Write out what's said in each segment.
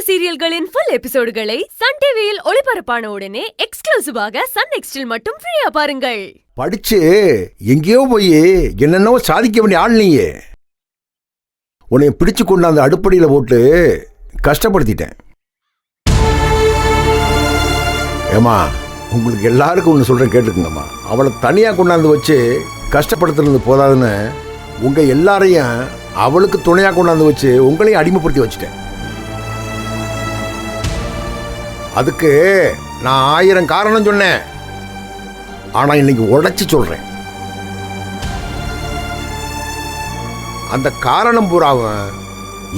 சீரியல்களின் full எபிசோடுகளை Sun டிவியில் ஒளிபரப்பான உடனே எக்ஸ்க்ளூசிவாக சன் நெக்ஸ்டில் மட்டும் ஃப்ரீயா பாருங்கள். படிச்சு எங்கேயோ போய் என்னென்னோ சாதிக்க வேண்டிய ஆள் நீயே. உன்னை பிடிச்சு கொண்டாந்து அடுப்படியில் போட்டு கஷ்டப்படுத்திட்டேன். ஏமா, உங்களுக்கு எல்லாருக்கும் ஒன்று சொல்கிறேன், கேட்டுக்குங்கம்மா. அவளை தனியாக கொண்டாந்து வச்சு கஷ்டப்படுத்துறது போதாதுன்னு உங்கள் எல்லாரையும் அவளுக்கு துணையாக கொண்டாந்து வச்சு உங்களையும் அடிமைப்படுத்தி வச்சுட்டேன். அதுக்கு நான் 1000 காரணம் சொன்னேன். ஆனால் இன்னைக்கு உடைச்சி சொல்கிறேன். அந்த காரணம் பூராவும்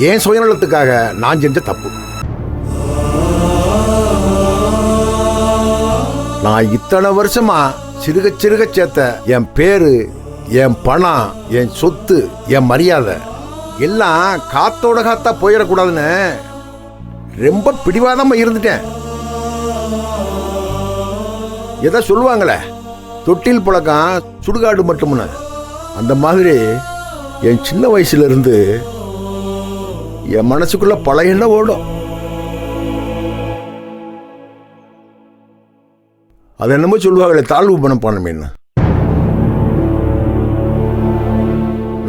என் சுயநலத்துக்காக நான் செஞ்ச தப்பு. நான் இத்தனை வருஷமா சிறுக சிறுக சேர்த்த என் பேரு, என் பணம், என் சொத்து, என் மரியாதை எல்லாம் காத்தோட காத்தா போயிடக்கூடாதுன்னு ரொம்ப பிடிவாதமா இருந்துட்டேன். எதை சொல்லுவாங்களே, தொட்டில் பழக்கம் சுடுகாடு மட்டும்னு, அந்த மாதிரி என் சின்ன வயசுல இருந்து என் மனசுக்குள்ள பல எண்ணம் ஓடும். அது என்னமோ சொல்லுவாங்களே, தாழ்வு மனப்பான்மைன்னு.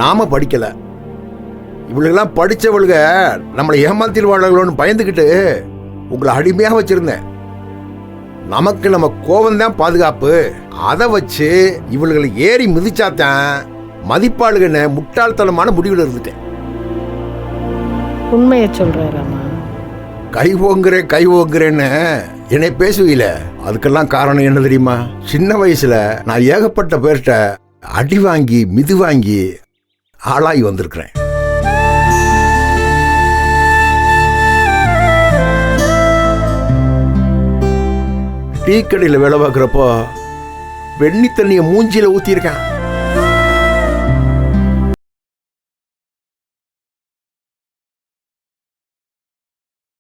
நாம படிக்கல, இவளுக்கெல்லாம் படிச்சவளுக நம்மளை ஏமாத்திடுவாளர்களோன்னு பயந்துக்கிட்டு உங்களை அடிமையாக வச்சிருந்தேன். நமக்கு நம்ம கோபம்தான் பாதுகாப்பு. அதை வச்சு இவளுகளை ஏறி மிதிச்சாத்தான் மதிப்பாளுகன்னு முட்டாள்தனமான முடிவில் இருந்துட்டேன். உண்மையை சொல்றாராமா? கை ஓங்குறேன்னு என்னை பேசுவீல, அதுக்கெல்லாம் காரணம் என்ன தெரியுமா? சின்ன வயசுல நான் ஏகப்பட்ட பேர்கிட்ட அடி வாங்கி மிதி வாங்கி ஆளாகி வந்திருக்கிறேன். டீ கடையில் வேலை பார்க்குறப்போ வெண்ணி தண்ணியை மூஞ்சியில் ஊற்றிருக்கேன்.